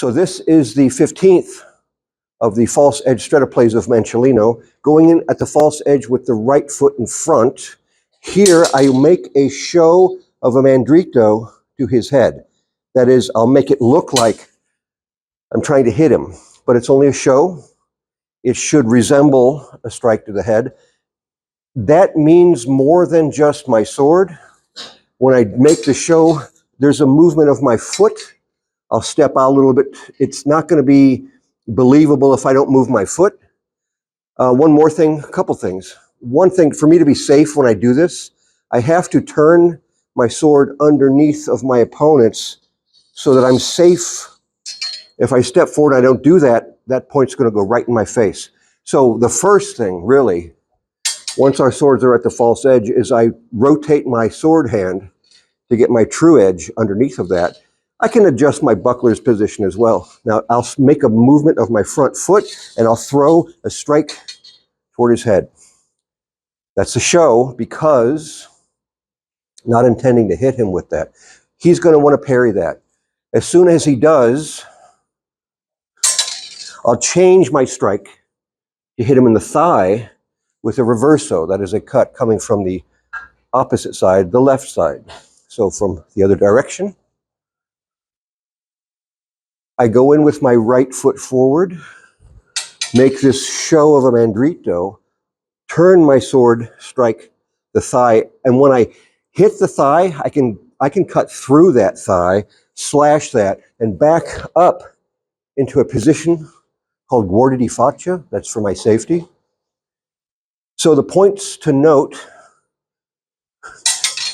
So this is the 15th of the false edge stretta plays of Manciolino, going in at the false edge with the right foot in front. Here I make a show of a mandrito to his head. That is, I'll make it look like I'm trying to hit him, but it's only a show. It should resemble a strike to the head. That means more than just my sword. When I make the show, there's a movement of my foot. I'll step out a little bit. It's not going to be believable if I don't move my foot. One more thing, a couple things. One thing, for me to be safe when I do this, I have to turn my sword underneath of my opponent's so that I'm safe. If I step forward and I don't do that, that point's going to go right in my face. So the first thing, really, once our swords are at the false edge, is I rotate my sword hand to get my true edge underneath of that. I can adjust my buckler's position as well. Now, I'll make a movement of my front foot, and I'll throw a strike toward his head. That's a show because not intending to hit him with that. He's going to want to parry that. As soon as he does, I'll change my strike to hit him in the thigh with a reverso. That is a cut coming from the opposite side, the left side. So from the other direction, I go in with my right foot forward, make this show of a mandrito, turn my sword, strike the thigh, and when I hit the thigh, I can cut through that thigh, slash that, and back up into a position called guardia di faccia. That's for my safety. So the points to note,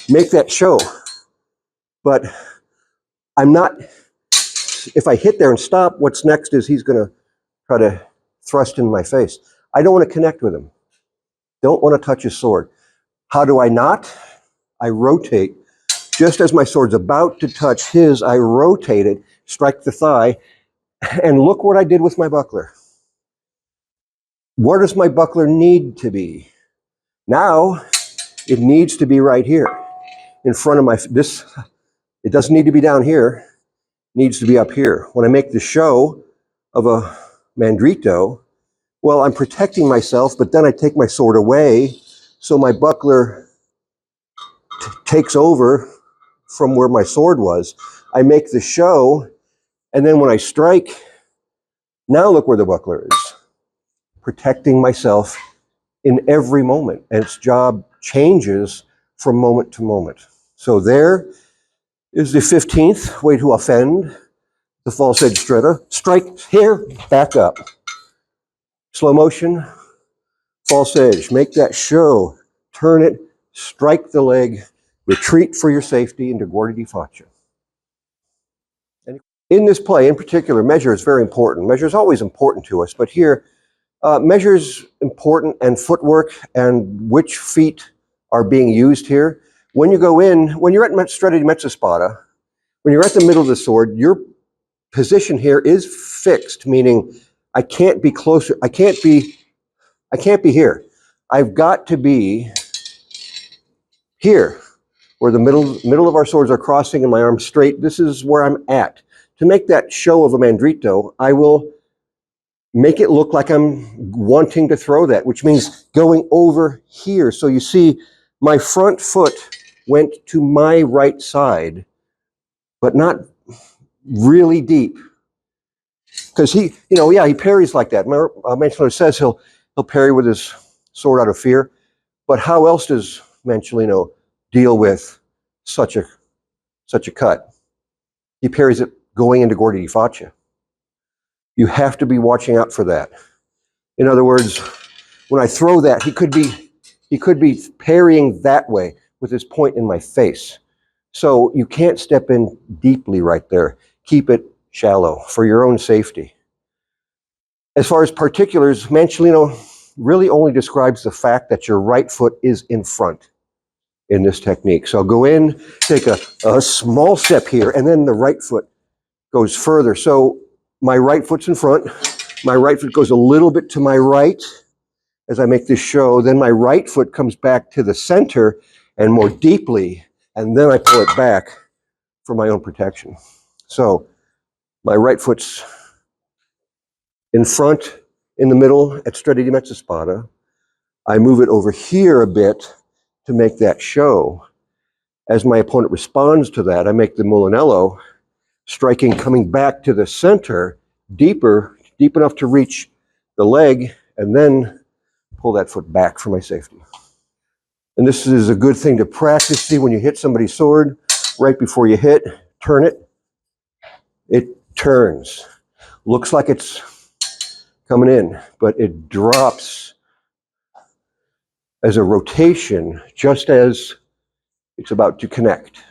make that show, but I'm not, if I hit there and stop, what's next is he's going to try to thrust in my face. I don't want to connect with him. Don't want to touch his sword. How do I not? I rotate. Just as my sword's about to touch his, I rotate it, strike the thigh, and look what I did with my buckler. Where does my buckler need to be? Now, it needs to be right here, in front of my, it doesn't need to be down here, it needs to be up here. When I make the show of a mandrito, well, I'm protecting myself, but then I take my sword away, so my buckler takes over from where my sword was. I make the show, and then when I strike, now look where the buckler is. Protecting myself in every moment, and its job changes from moment to moment. So there is the 15th way to offend the false edge stretta. Strike here, back up. Slow motion, false edge. Make that show, turn it, strike the leg, retreat for your safety into guardia di faccia. And in this play, in particular, measure is very important. Measure is always important to us, but here, measure is important, and footwork and which feet are being used here. When you go in, when you're at Stretta di Mezza Spada, when you're at the middle of the sword, your position here is fixed, meaning I can't be closer, I can't be here. I've got to be here, where the middle of our swords are crossing and my arms straight. This is where I'm at. To make that show of a mandrito, I will make it look like I'm wanting to throw that, which means going over here. So you see, my front foot went to my right side, but not really deep. Because he, he parries like that. Manciolino says he'll parry with his sword out of fear. But how else does Manciolino deal with such a cut? He parries it going into guardia di faccia. You have to be watching out for that. In other words, when I throw that, he could be parrying that way with his point in my face. So you can't step in deeply right there. Keep it shallow for your own safety. As far as particulars, Manciolino really only describes the fact that your right foot is in front in this technique. So I'll go in, take a small step here, and then the right foot goes further. So my right foot's in front. My right foot goes a little bit to my right as I make this show. Then my right foot comes back to the center and more deeply, and then I pull it back for my own protection. So My right foot's in front, in the middle at Stretta di Mezza Spada. I move it over here a bit to make that show. As my opponent responds to that, I make the Mulinello, striking coming back to the center, deep enough to reach the leg, and then pull that foot back for my safety. And this is a good thing to practice. See, when you hit somebody's sword, right before you hit, turn it. It turns. Looks like it's coming in, but it drops as a rotation just as it's about to connect.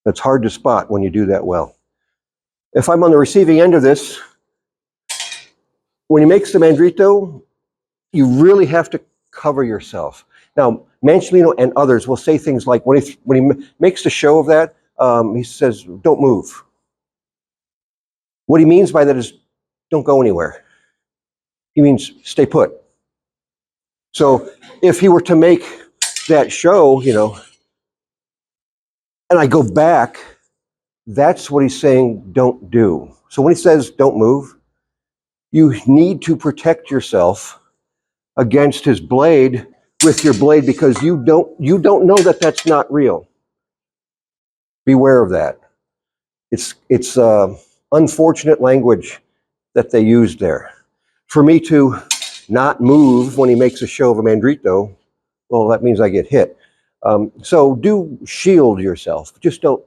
That's hard to spot when you do that well. If I'm on the receiving end of this, when he makes the mandrito, you really have to cover yourself. Now, Manciolino and others will say things like, when he makes a show of that, he says, don't move. What he means by that is, don't go anywhere. He means, stay put. So if he were to make that show, and I go back, that's what he's saying, don't do. So when he says, don't move, you need to protect yourself against his blade with your blade, because you don't know that that's not real. Beware of that. It's unfortunate language that they used there. For me to not move when he makes a show of a mandrito, well, that means I get hit. So do shield yourself. Just don't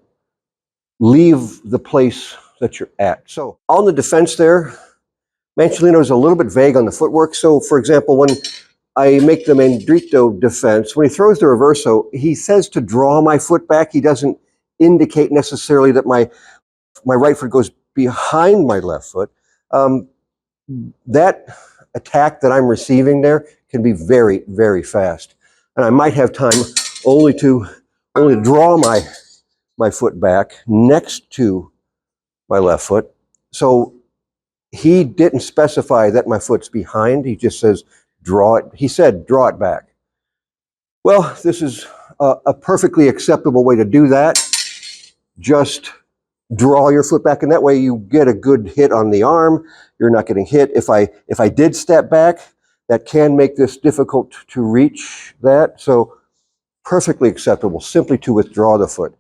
leave the place that you're at. So on the defense there, Manciolino is a little bit vague on the footwork. So for example, when I make the mandrito defense, when he throws the reverso, he says to draw my foot back. He doesn't indicate necessarily that my right foot goes behind my left foot. That attack that I'm receiving there can be very, very fast. And I might have time only to draw my foot back next to my left foot. So he didn't specify that my foot's behind. He just says, draw it. He said, draw it back. Well, this is a perfectly acceptable way to do that. Just draw your foot back, and that way you get a good hit on the arm. You're not getting hit. If I did step back, that can make this difficult to reach that. So perfectly acceptable simply to withdraw the foot.